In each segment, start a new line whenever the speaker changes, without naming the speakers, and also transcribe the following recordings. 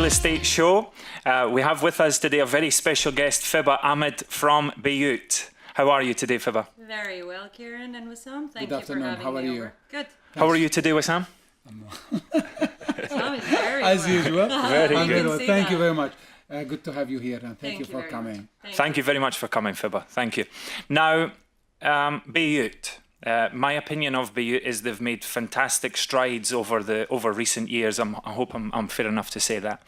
Estate Show. We have with us today a very special guest, Fibha Ahmad from Bayut. How are you today, Fibha?
Very well, Kieran and Wissam. Thank
Good
you for
afternoon.
having
How are
me
you?
over. Good.
How are you today, Wissam?
Wissam is very
As
well.
usual.
Very
I'm
good.
very well.
see
Thank
that.
you very much. Good to have you here, and thank you for
very
coming.
much.
Thank you very much for coming, Fibha. Thank you. Now, Bayut. My opinion of Bayut is they've made fantastic strides over recent years. I hope I'm fair enough to say that.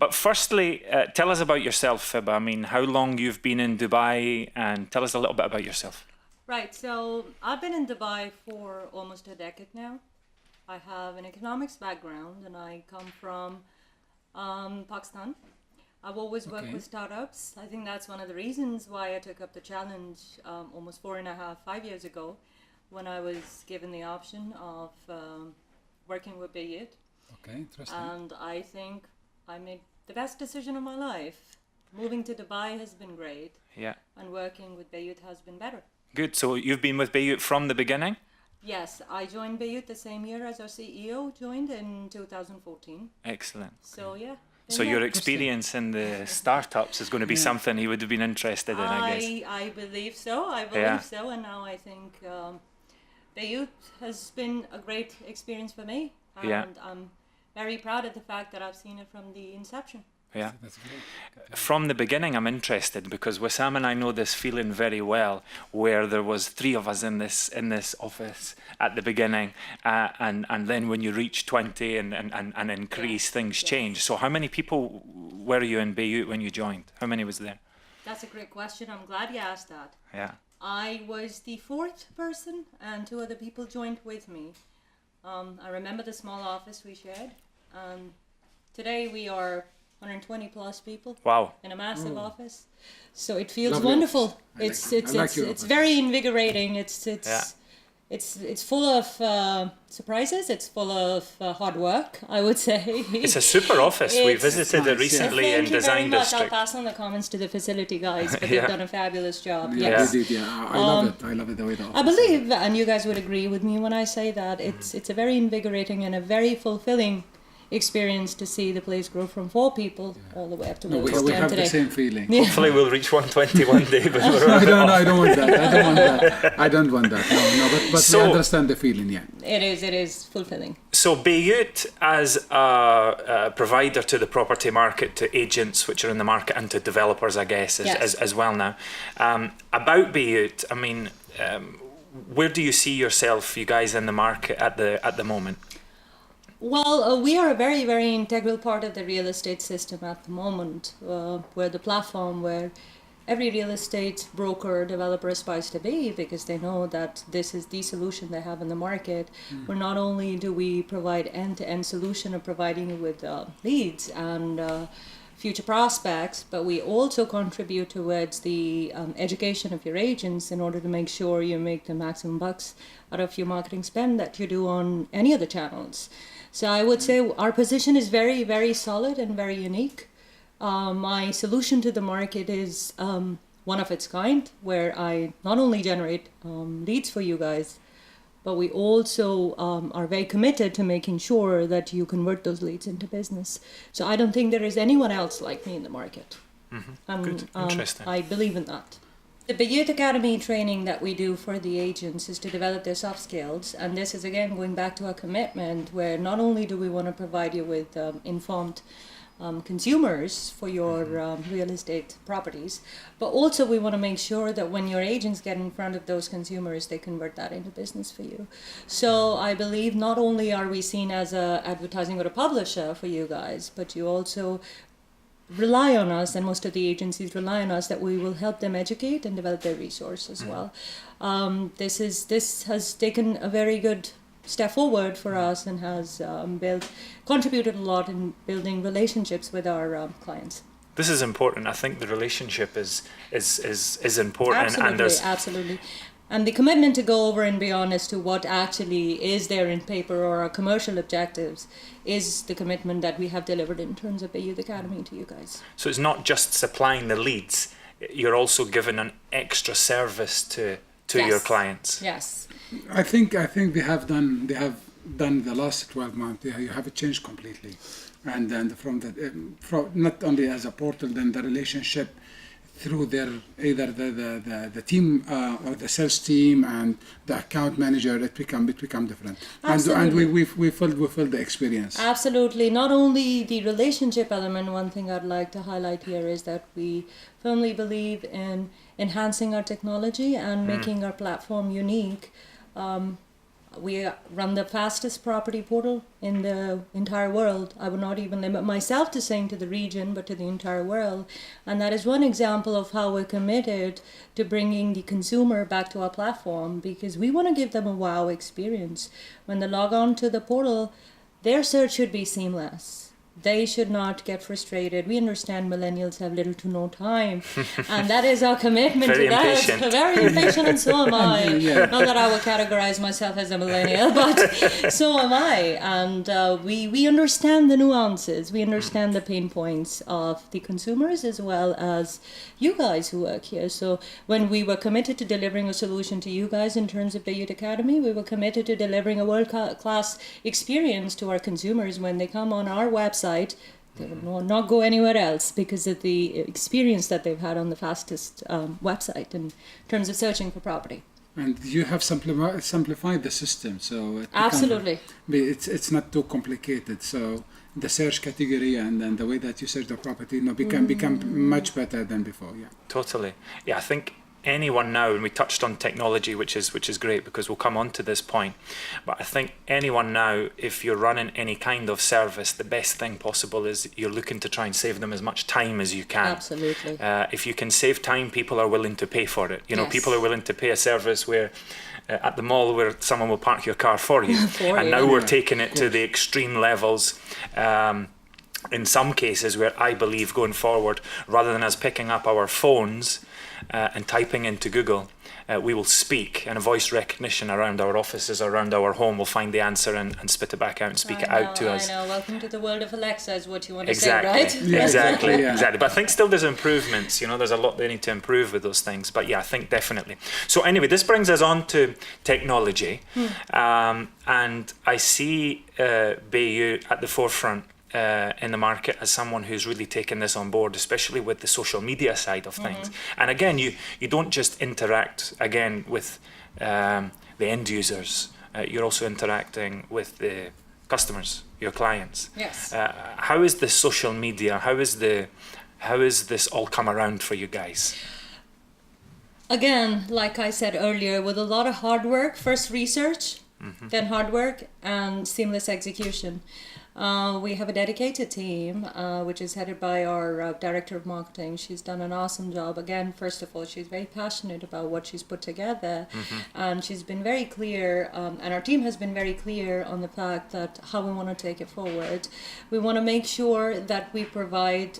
But firstly, tell us about yourself, Fibha. I mean, how long you've been in Dubai, and tell us a little bit about yourself.
Right, so I've been in Dubai for almost a decade now. I have an economics background and I come from Pakistan. I've always worked with startups. I think that's one of the reasons why I took up the challenge almost 5 years ago when I was given the option of working with Bayut.
Okay, interesting.
And I think I made the best decision of my life. Moving to Dubai has been great.
Yeah.
And working with Bayut has been better.
Good. So you've been with Bayut from the beginning?
Yes, I joined Bayut the same year as our CEO joined in 2014.
Excellent.
So yeah.
So your experience in the startups is going to be something he would have been interested in, I guess.
I believe so. I believe so. And now I think Bayut has been a great experience for me. And I'm very proud of the fact that I've seen it from the inception.
Yeah.
That's great.
From the beginning, I'm interested because Wissam and I know this feeling very well, where there was 3 of us in this office at the beginning, and then when you reach 20 and increase, things change. So how many people were you in Bayut when you joined? How many was there?
That's a great question. I'm glad you asked that.
Yeah.
I was the 4th person, and 2 other people joined with me. I remember the small office we shared. Today we are 120 plus people.
Wow.
In a massive office, so it feels
Lovely
wonderful.
office.
It's very invigorating. It's full of surprises. It's full of hard work, I would say.
It's a super office. We visited it recently in
Thank you very
Design
much.
District.
I'll pass on the comments to the facility guys, but they've done a fabulous job.
Yeah,
Yes.
we did, yeah. I love it. I love it the way the office
I believe, and you guys would agree with me when I say that, it's a very invigorating and a very fulfilling experience to see the place grow from 4 people all the way up to
No,
where
we
we stand
have
today.
the same feeling.
Hopefully we'll reach 120 one day. But
I don't want that. I don't want that. No, but
So-
we understand the feeling, yeah.
It is fulfilling.
So Bayut, as a provider to the property market, to agents which are in the market, and to developers, I guess, as well now. About Bayut, I mean, where do you see yourself, you guys, in the market at the moment?
Well, we are a very, very integral part of the real estate system at the moment. We're the platform where every real estate broker, developer aspires to be, because they know that this is the solution they have in the market. Where not only do we provide end-to-end solution of providing you with leads and future prospects, but we also contribute towards the education of your agents in order to make sure you make the maximum bucks out of your marketing spend that you do on any of the channels. So I would say our position is very, very solid and very unique. My solution to the market is one of its kind, where I not only generate leads for you guys, but we also are very committed to making sure that you convert those leads into business. So I don't think there is anyone else like me in the market.
Good. Interesting.
I believe in that. The Bayut Academy training that we do for the agents is to develop their soft skills. And this is, again, going back to our commitment, where not only do we want to provide you with informed consumers for your real estate properties, but also we want to make sure that when your agents get in front of those consumers, they convert that into business for you. So I believe not only are we seen as a advertising or a publisher for you guys, but you also rely on us, and most of the agencies rely on us, that we will help them educate and develop their resource as well. This has taken a very good step forward for us and has contributed a lot in building relationships with our clients.
This is important. I think the relationship is important.
Absolutely. And the commitment to go over and beyond as to what actually is there in paper or our commercial objectives is the commitment that we have delivered in terms of Bayut Academy to you guys.
So it's not just supplying the leads, you're also giving an extra service to your clients.
Yes.
I think they have done the last 12 months. You have changed completely. and then from not only as a portal, then the relationship through their either the team or the sales team and the account manager, it become different. And we filled the experience.
Absolutely. Not only the relationship element, one thing I'd like to highlight here is that we firmly believe in enhancing our technology and making our platform unique. We run the fastest property portal in the entire world. I would not even limit myself to saying to the region, but to the entire world. And that is one example of how we're committed to bringing the consumer back to our platform, because we want to give them a wow experience. When they log on to the portal, their search should be seamless. They should not get frustrated. We understand millennials have little to no time, and that is our commitment
Very
to that.
impatient.
Very impatient, and so am I.
Yeah.
Not that I would categorize myself as a millennial, but so am I. And we understand the nuances. We understand the pain points of the consumers as well as you guys who work here. So when we were committed to delivering a solution to you guys in terms of Bayut Academy, we were committed to delivering a world-class experience to our consumers when they come on our website. They will not go anywhere else because of the experience that they've had on the fastest website in terms of searching for property.
And you have simplified the system, so
Absolutely.
It's not too complicated. So the search category and then the way that you search the property, become much better than before. Yeah.
Totally. Yeah, I think anyone now, and we touched on technology, which is great because we'll come on to this point, but I think anyone now, if you're running any kind of service, the best thing possible is you're looking to try and save them as much time as you can.
Absolutely.
If you can save time, people are willing to pay for it.
Yes.
People are willing to pay a service where at the mall where someone will park your car for you. And now we're taking it to the extreme levels. In some cases where I believe going forward, rather than us picking up our phones and typing into Google, we will speak, and a voice recognition around our offices, around our home will find the answer and spit it back out and speak it out to us.
I know. Welcome to the world of Alexa is what you want to
Exactly.
say, right?
Yeah.
Exactly.
Yeah.
Exactly. But I think still there's improvements. There's a lot they need to improve with those things. But yeah, I think definitely. So anyway, this brings us on to technology, and I see Bayut at the forefront in the market as someone who's really taken this on board, especially with the social media side of things. And again, you don't just interact again with the end users, you're also interacting with the customers, your clients.
Yes.
How is the social media, how is this all come around for you guys?
Again, like I said earlier, with a lot of hard work, first research, then hard work and seamless execution. We have a dedicated team, which is headed by our director of marketing. She's done an awesome job. Again, first of all, she's very passionate about what she's put together, and she's been very clear, and our team has been very clear on the fact that how we want to take it forward. We want to make sure that we provide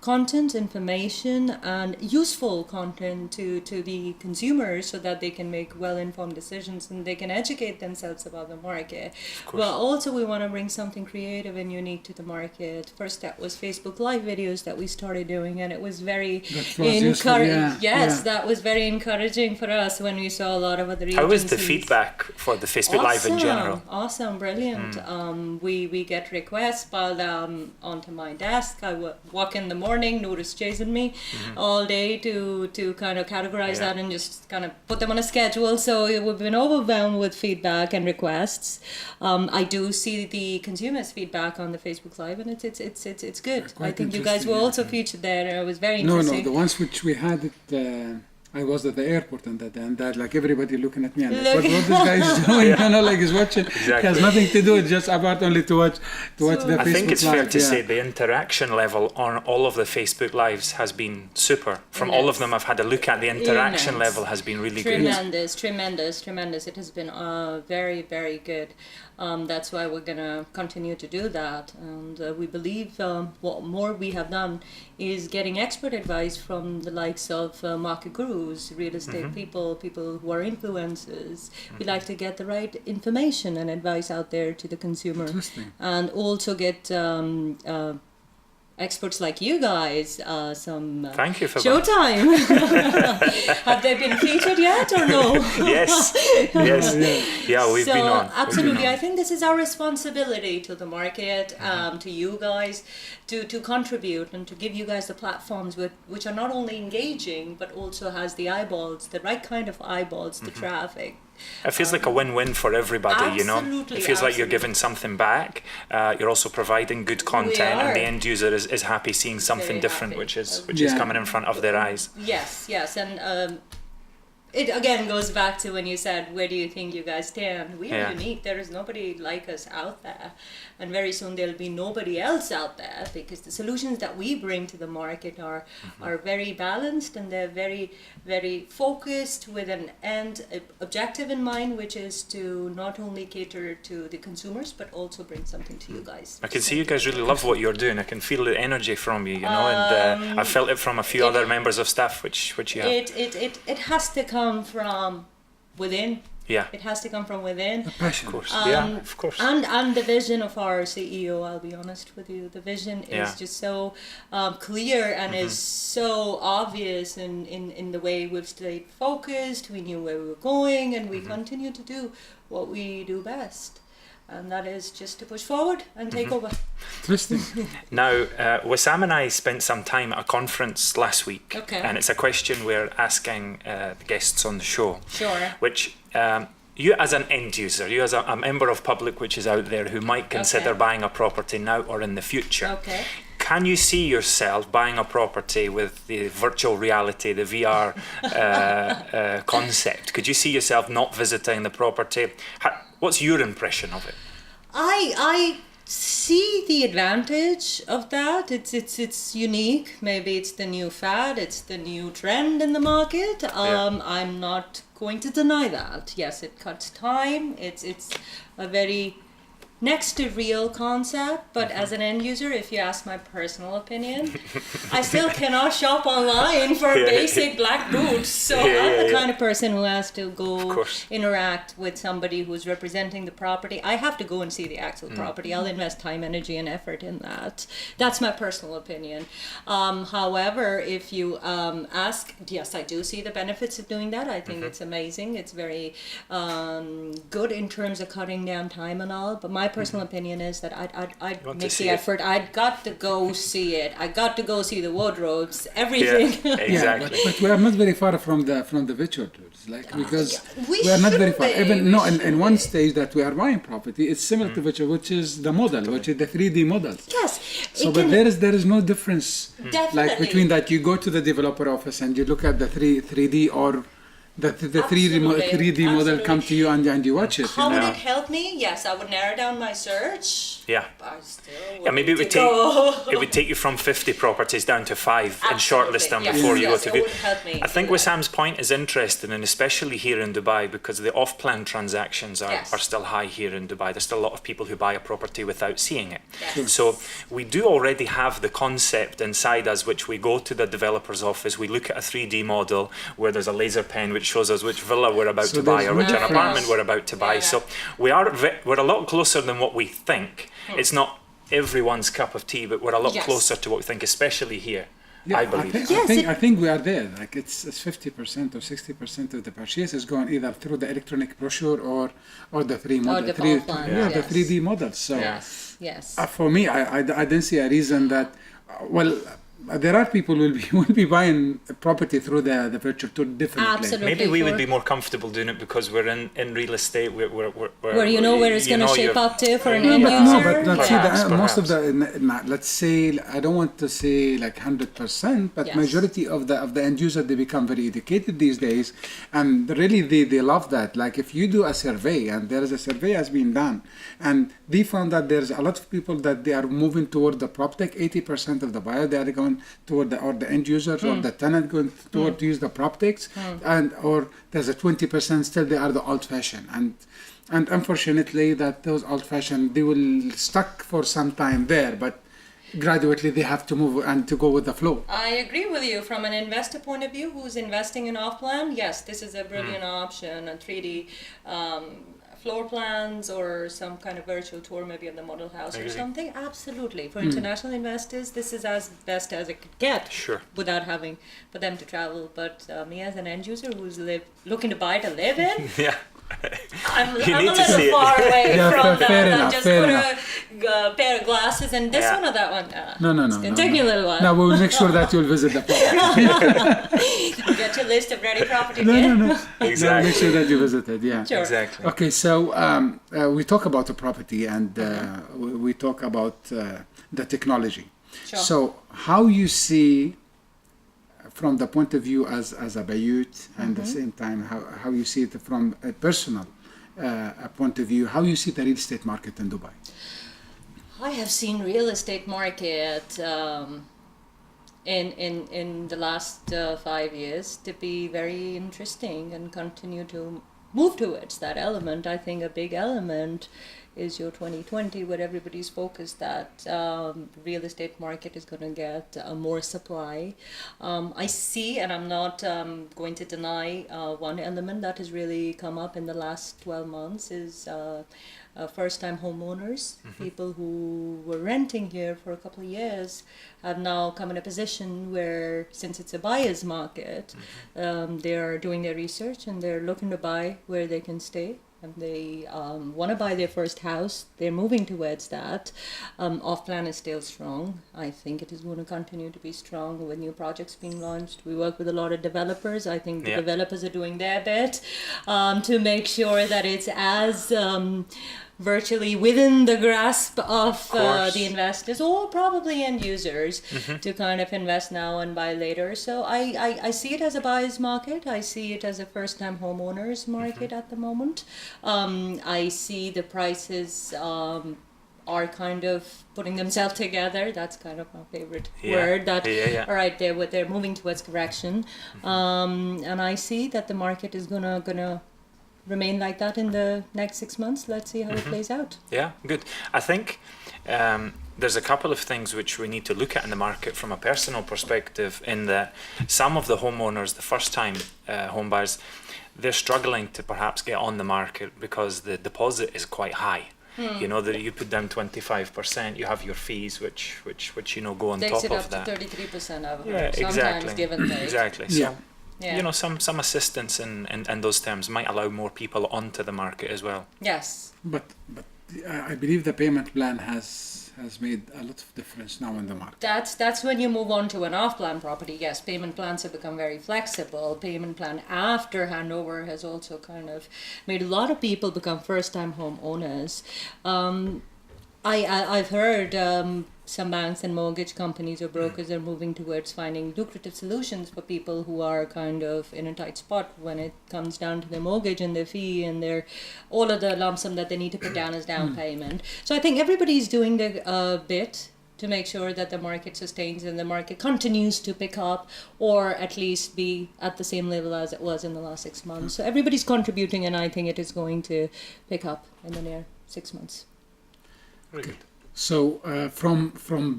content, information, and useful content to the consumers so that they can make well-informed decisions and they can educate themselves about the market. Well, also we want to bring something creative and unique to the market. First step was Facebook Live videos that we started doing, and it was very encouraging. That was very encouraging for us when we saw a lot of other agencies.
How was the feedback for the Facebook Live in general?
Awesome, brilliant. We get requests piled onto my desk. I walk in the morning, notice chasing me all day to kind of categorize that and just kind of put them on a schedule. So we've been overwhelmed with feedback and requests. I do see the consumers' feedback on the Facebook Live, and it's good. I think you guys were also featured there, and it was very interesting.
No, the ones which we had it. I was at the airport and that like everybody looking at me and like, what this guy is doing, he's watching.
Exactly.
It has nothing to do. It's just about only to watch the Facebook Live.
I think it's fair to say the interaction level on all of the Facebook Lives has been super. From all of them I've had a look at, the interaction level has been really good.
Tremendous. It has been very, very good. That's why we're going to continue to do that. And we believe what more we have done is getting expert advice from the likes of market gurus, real estate people who are influencers. We like to get the right information and advice out there to the consumer. And also get experts like you guys some
Thank you, Fibha.
showtime. Have they been featured yet or no?
Yes. Yeah, we've been on.
Absolutely, I think this is our responsibility to the market, to you guys, to contribute and to give you guys the platforms which are not only engaging but also has the eyeballs, the right kind of eyeballs, the traffic.
It feels like a win-win for everybody, you know.
Absolutely,
It feels like you're
absolutely.
giving something back. You're also providing good content, and the end user is happy seeing something
Very
different,
happy.
which is
Yeah.
coming in front of their eyes.
Yes, and it again goes back to when you said, where do you think you guys stand? We are
Yeah.
unique. There is nobody like us out there. And very soon there'll be nobody else out there, because the solutions that we bring to the market are very balanced, and they're very, very focused with an objective in mind, which is to not only cater to the consumers, but also bring something to you guys.
I can see you guys really love what you're doing. I can feel the energy from you, you know, and I felt it from a few other members of staff, which you have.
It has to come from within.
Yeah,
It has to come from within.
Passion.
of course. Yeah, of course.
And the vision of our CEO, I'll be honest with you, the vision is
Yeah.
just so clear and is so obvious in the way we've stayed focused. We knew where we were going, and we continue to do what we do best. And that is just to push forward and take over.
Interesting.
Now, Wissam and I spent some time at a conference last week,
Okay.
and it's a question we're asking the guests on the show.
Sure.
Which you as an end user, you as a member of public which is out there who might consider
Okay.
buying a property now or in the future,
Okay.
can you see yourself buying a property with the virtual reality, the VR concept? Could you see yourself not visiting the property? What's your impression of it?
I see the advantage of that. It's unique. Maybe it's the new fad. It's the new trend in the market. I'm not going to deny that. Yes, it cuts time. It's a very next to real concept, but as an end user, if you ask my personal opinion, I still cannot shop online for basic black boots. So I'm the kind of person who has to go interact with somebody who's representing the property. I have to go and see the actual property. I'll invest time, energy, and effort in that. That's my personal opinion. However, if you ask, yes, I do see the benefits of doing that. I think it's amazing. It's very good in terms of cutting down time and all. But my personal opinion is that I'd make the effort. I'd got to go see it. I got to go see the wardrobes, everything.
Yeah, exactly.
But we are not very far from the virtual tours, like, because
we
are not very
should
far.
be.
Even no, in one stage that we are buying property, it's similar to virtual, which is the model, which is the 3D models.
Yes.
So, but there is no difference,
Definitely.
like between that. You go to the developer office and you look at the 3D or the 3D model come to you and you watch it.
How would it help me? Yes, I would narrow down my search.
Yeah.
But I still
Yeah, maybe it would take you from 50 properties down to 5 and shortlist them before you go to
it
view.
would help me
I think
do that.
Wissam's point is interesting, and especially here in Dubai, because the off-plan transactions are still high here in Dubai. There's still a lot of people who buy a property without seeing it.
Yes.
So we do already have the concept inside us, which we go to the developer's office, we look at a 3D model where there's a laser pen which shows us which villa we're about
So
to buy
there's
or which
no
apartment we're about to buy.
Yeah.
So we're a lot closer than what we think. It's not everyone's cup of tea, but we're a lot closer to what we think, especially here.
Yeah,
I believe.
I think we are there. Like it's 50% or 60% of the purchase is going either through the electronic brochure or the 3D model.
the offline,
The
yes.
3D models. So
Yes.
for me, I didn't see a reason that. There are people who will be buying a property through the virtual tour definitely.
Absolutely.
Maybe we would be more comfortable doing it because we're in real estate.
Where you know where it's going to shape up to for an end
No,
user.
but see,
Perhaps,
most of the let's say, I don't want to say like 100%, but majority of the end user, they become very educated these days, and really they love that. Like if you do a survey, and there is a survey has been done, and they found that there's a lot of people that they are moving toward the PropTech. 80% of the buyer, they are going toward the end users or the tenant going toward to use the PropTechs, and or there's a 20% still they are the old-fashioned, and unfortunately that those old-fashioned, they will stuck for some time there, but gradually they have to move and to go with the flow.
I agree with you. From an investor point of view who's investing in off-plan, yes, this is a brilliant option, a 3D floor plans or some kind of virtual tour, maybe of the model house or
Amazing.
something. Absolutely. For international investors, this is as best as it could get.
Sure.
Without having for them to travel. But me as an end user who's looking to buy to live in,
Yeah.
I'm
You
a
need to see
little
it.
far away
Yeah,
from that.
fair
I'll
enough,
just
fair
put
enough.
a pair of glasses and this
Yeah.
one or that one.
No.
It's gonna take me a little while.
No, we'll make sure that you'll visit the property.
Get your list of ready property.
No.
Exactly.
Make sure that you visit it. Yeah.
Sure.
Exactly.
Okay, so we talk about the property and we talk about the technology.
Sure.
So how you see, from the point of view as a Bayut, and at the same time how you see it from a personal point of view, how you see the real estate market in Dubai?
I have seen real estate market in the last 5 years to be very interesting and continue to move towards that element. I think a big element is your 2020, where everybody's focused that real estate market is going to get more supply. I see, and I'm not going to deny one element that has really come up in the last 12 months is first-time homeowners. People who were renting here for a couple of years have now come in a position where, since it's a buyer's market, they're doing their research and they're looking to buy where they can stay. And they want to buy their first house. They're moving towards that. Off-plan is still strong. I think it is going to continue to be strong with new projects being launched. We work with a lot of developers. I think the developers are doing their bit to make sure that it's as virtually within the grasp of the investors or probably end users to kind of invest now and buy later. So I see it as a buyer's market. I see it as a first-time homeowners market at the moment. I see the prices are kind of putting themselves together. That's kind of my favorite word. That all right, they're moving towards correction, and I see that the market is gonna remain like that in the next 6 months. Let's see how it plays out.
Yeah, good. I think there's a couple of things which we need to look at in the market from a personal perspective, in that some of the homeowners, the first-time home buyers, they're struggling to perhaps get on the market because the deposit is quite high. You know, that you put down 25%, you have your fees, which go on
Takes
top
it
of
up
that.
to 33% of
Yeah,
it. Sometimes
exactly.
give and take.
Exactly.
Yeah.
So,
Yeah.
you know, some assistance in those terms might allow more people onto the market as well.
Yes.
But I believe the payment plan has made a lot of difference now in the market.
That's when you move on to an off-plan property. Yes, payment plans have become very flexible. Payment plan after handover has also kind of made a lot of people become first-time homeowners. I've heard some banks and mortgage companies or brokers are moving towards finding lucrative solutions for people who are kind of in a tight spot when it comes down to their mortgage and their fee and their all of the lump sum that they need to put down as down payment. So I think everybody's doing their bit to make sure that the market sustains and the market continues to pick up, or at least be at the same level as it was in the last 6 months. So everybody's contributing, and I think it is going to pick up in the near 6 months.
Very good.
So from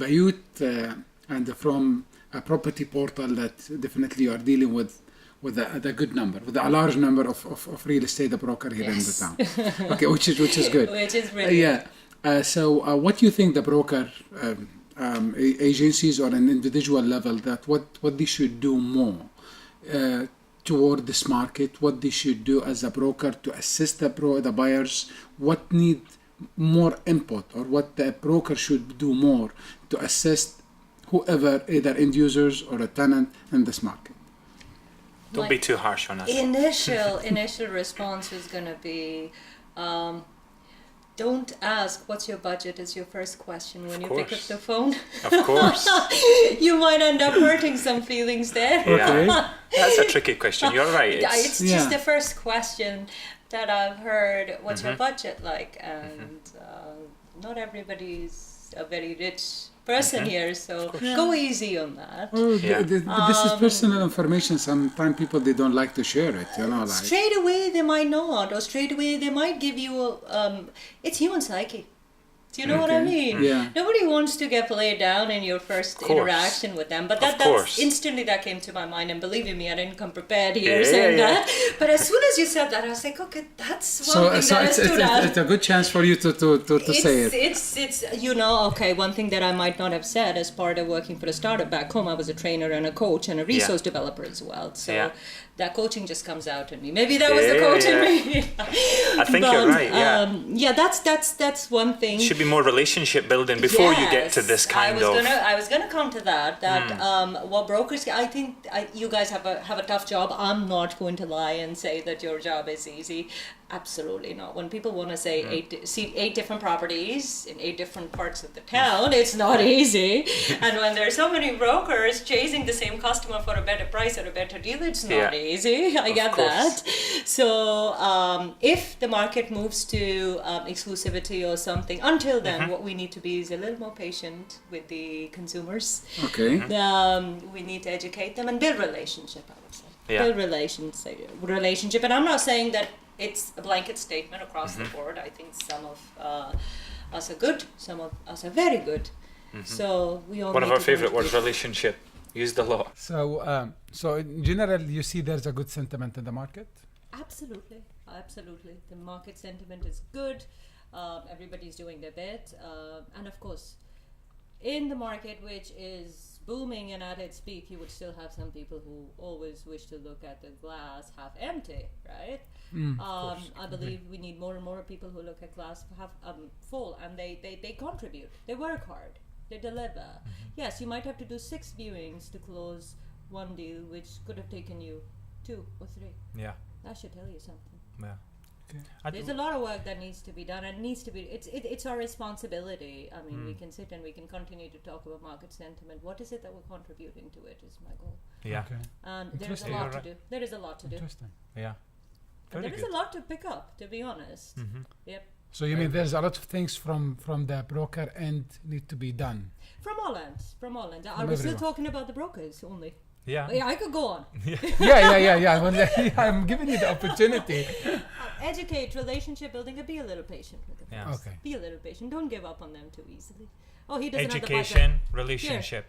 Bayut and from a property portal that definitely you are dealing with a good number, with a large number of real estate broker here in the town. Okay, which is good.
Which is really
So what do you think the broker agencies or an individual level, that what they should do more toward this market, what they should do as a broker to assist the buyers, what need more input, or what the broker should do more to assist whoever, either end users or a tenant in this market?
Don't be too harsh on us.
Initial response is going to be, don't ask what's your budget is your first question when you pick up the phone.
Of course.
You might end up hurting some feelings there.
Okay.
That's a tricky question. You're right.
It's just the first question that I've heard. What's your budget like? And not everybody's a very rich person here, so go easy on that.
This is personal information. Sometimes people, they don't like to share it, you know, like
Straight away they might not, or straight away they might give you it's human psyche. Do you know what I mean?
Yeah.
Nobody wants to get played down in your first
course.
interaction with them. But
Of
that's
course.
instantly that came to my mind, and believe me, I didn't come prepared here saying that. But as soon as you said that, I was like, okay, that's one thing that I stood out.
It's a good chance for you to say it.
It's okay, one thing that I might not have said as part of working for a startup back home, I was a trainer and a coach and a resource developer as well. So that coaching just comes out in me. Maybe that was the coach in me.
I think you're right,
that's one thing.
Should be more relationship building before you get to this kind of...
I was gonna come to that what brokers, I think you guys have a tough job. I'm not going to lie and say that your job is easy. Absolutely not. When people want to say see 8 different properties in 8 different parts of the town, it's not easy. And when there's so many brokers chasing the same customer for a better price or a better deal, it's not easy. I get that. So if the market moves to exclusivity or something, until then, what we need to be is a little more patient with the consumers.
Okay.
We need to educate them and build relationship, I would say.
Yeah.
Build relationship. And I'm not saying that it's a blanket statement across the board. I think some of us are good, some of us are very good. So we all
One of
need
our
to
favorite
work
words, relationship, used a lot.
So in general, you see there's a good sentiment in the market?
Absolutely. The market sentiment is good. Everybody's doing their bit. And of course, in the market which is booming and at its peak, you would still have some people who always wish to look at the glass half empty, right? I believe we need more and more people who look at glass half full, and they contribute, they work hard, they deliver. Yes, you might have to do 6 viewings to close one deal, which could have taken you 2 or 3.
Yeah.
That should tell you something.
Yeah.
There's a lot of work that needs to be done, and it's our responsibility. I mean, we can sit and we can continue to talk about market sentiment. What is it that we're contributing to it is my goal.
Yeah.
Okay.
And there's a lot to do. There is a lot to do.
Interesting.
Yeah.
And there is a lot to pick up, to be honest. Yep.
So you mean there's a lot of things from the broker end need to be done?
From all ends. Are we still talking about the brokers only?
Yeah.
Yeah, I could go on.
Yeah. Well, I'm giving you the opportunity.
Educate, relationship building, and be a little patient with them.
Yeah.
Okay.
Be a little patient. Don't give up on them too easily. Oh, he doesn't have the
Education,
budget.
relationship.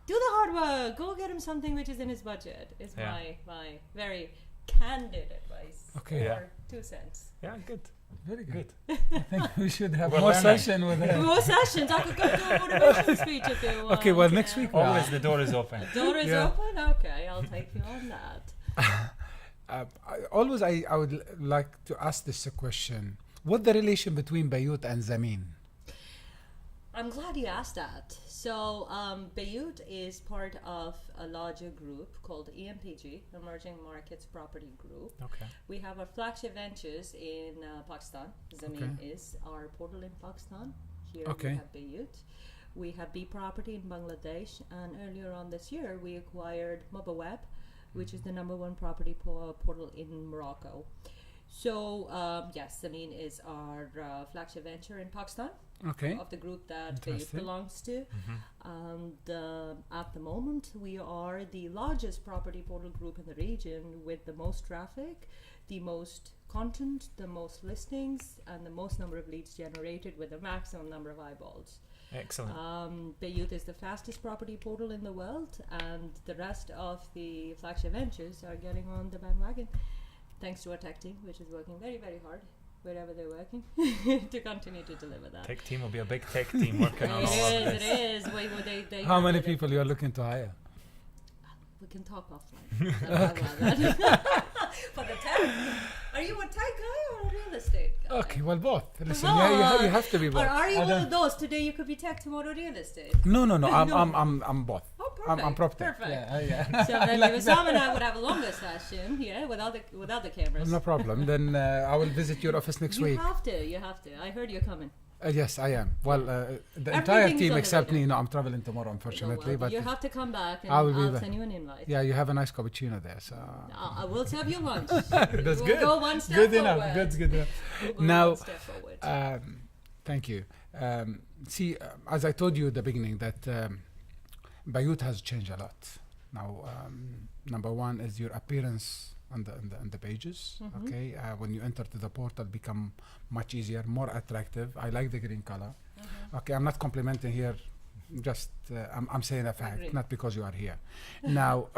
Do the hard work. Go get him something which is in his budget. Is
Yeah.
my very candid advice.
Okay.
Or 2 cents.
Yeah, good.
Very good. I think we should have
We're
more
learning.
session with him.
More sessions. I could go do a motivation speech if you want.
Okay, well, next week.
Always the door is open.
Door is
Yeah.
open? Okay, I'll take you on that.
I would like to ask this question. What's the relation between Bayut and Zameen?
I'm glad you asked that. So Bayut is part of a larger group called EMPG, Emerging Markets Property Group.
Okay.
We have our flagship ventures in Pakistan. Zameen is our portal in Pakistan. Here we have Bayut. We have B Property in Bangladesh, and earlier on this year we acquired Mobaweb, which is the #1 property portal in Morocco. So yes, Zameen is our flagship venture in Pakistan.
Okay.
Of the group that Bayut belongs to. And at the moment, we are the largest property portal group in the region with the most traffic, the most content, the most listings, and the most number of leads generated with the maximum number of eyeballs.
Excellent.
Bayut is the fastest property portal in the world, and the rest of the flagship ventures are getting on the bandwagon, thanks to our tech team, which is working very, very hard wherever they're working to continue to deliver that.
Tech team will be a big tech team working on all of this.
It is. They
How many people you are looking to hire?
We can talk offline about that. For the tech, are you a tech guy or a real estate guy?
Okay, well, both. Listen,
Come
you have to be both.
Or are you
I
one
don't-
of those? Today you could be tech, tomorrow real estate.
No. I'm both.
Oh, perfect.
I'm prop tech.
Perfect.
Yeah.
So then Wissam and I would have a longer session, without the cameras.
No problem. Then I will visit your office next week.
You have to. I heard you're coming.
Yes, I am. Well, the entire
Everything's
team
on the
except
radar.
me. No, I'm traveling tomorrow, unfortunately. But
you have to come back, and
I will be
I'll
there.
send you an invite.
yeah, you have a nice cappuccino there. So
I will serve you lunch.
that's
We'll
good.
go one step
Good
forward.
enough. Good enough.
We'll go
Now,
one step forward.
thank you. See, as I told you at the beginning, that Bayut has changed a lot. Now, number one is your appearance on the pages. Okay, when you enter to the portal, become much easier, more attractive. I like the green color. Okay, I'm not complimenting here. Just I'm saying a fact, not because you are here. Now,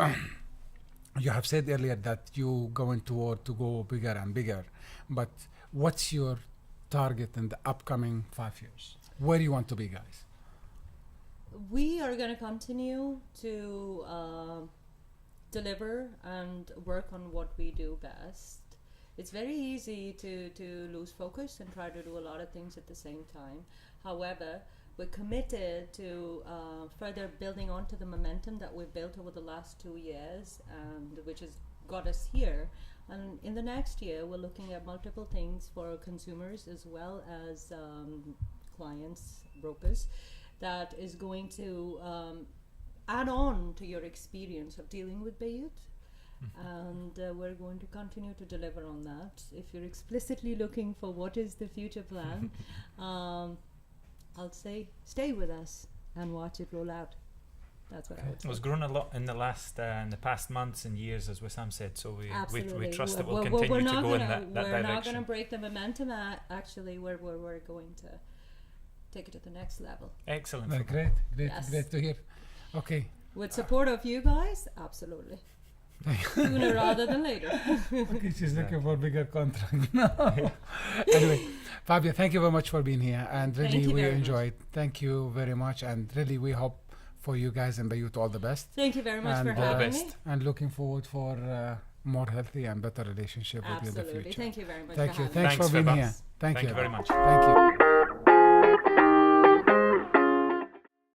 you have said earlier that you going toward to go bigger and bigger, but what's your target in the upcoming 5 years? Where do you want to be, guys?
We are going to continue to deliver and work on what we do best. It's very easy to lose focus and try to do a lot of things at the same time. However, we're committed to further building onto the momentum that we've built over the last 2 years, and which has got us here. And in the next year, we're looking at multiple things for consumers as well as clients, brokers, that is going to add on to your experience of dealing with Bayut. And we're going to continue to deliver on that. If you're explicitly looking for what is the future plan, I'll say stay with us and watch it roll out. That's what I would say.
It was grown a lot in the past months and years, as Wissam said. So we trust that we'll continue to go in that direction.
We're not going to break the momentum. Actually, we're going to take it to the next level.
Excellent.
Great
Yes.
Great to hear. Okay.
With support of you guys, absolutely. Sooner rather than later.
Okay, she's looking for bigger contract now. Anyway, Fabia, thank you very much for being here, and really we enjoyed. Thank you very much, and really we hope for you guys and Bayut all the best.
Thank you very much for having me.
And looking forward for more healthy and better relationship with you in the future.
Thank you very much.
Thank you.
For having me.
Thanks for being
Fibha.
here. Thank you
very much.
Thank you.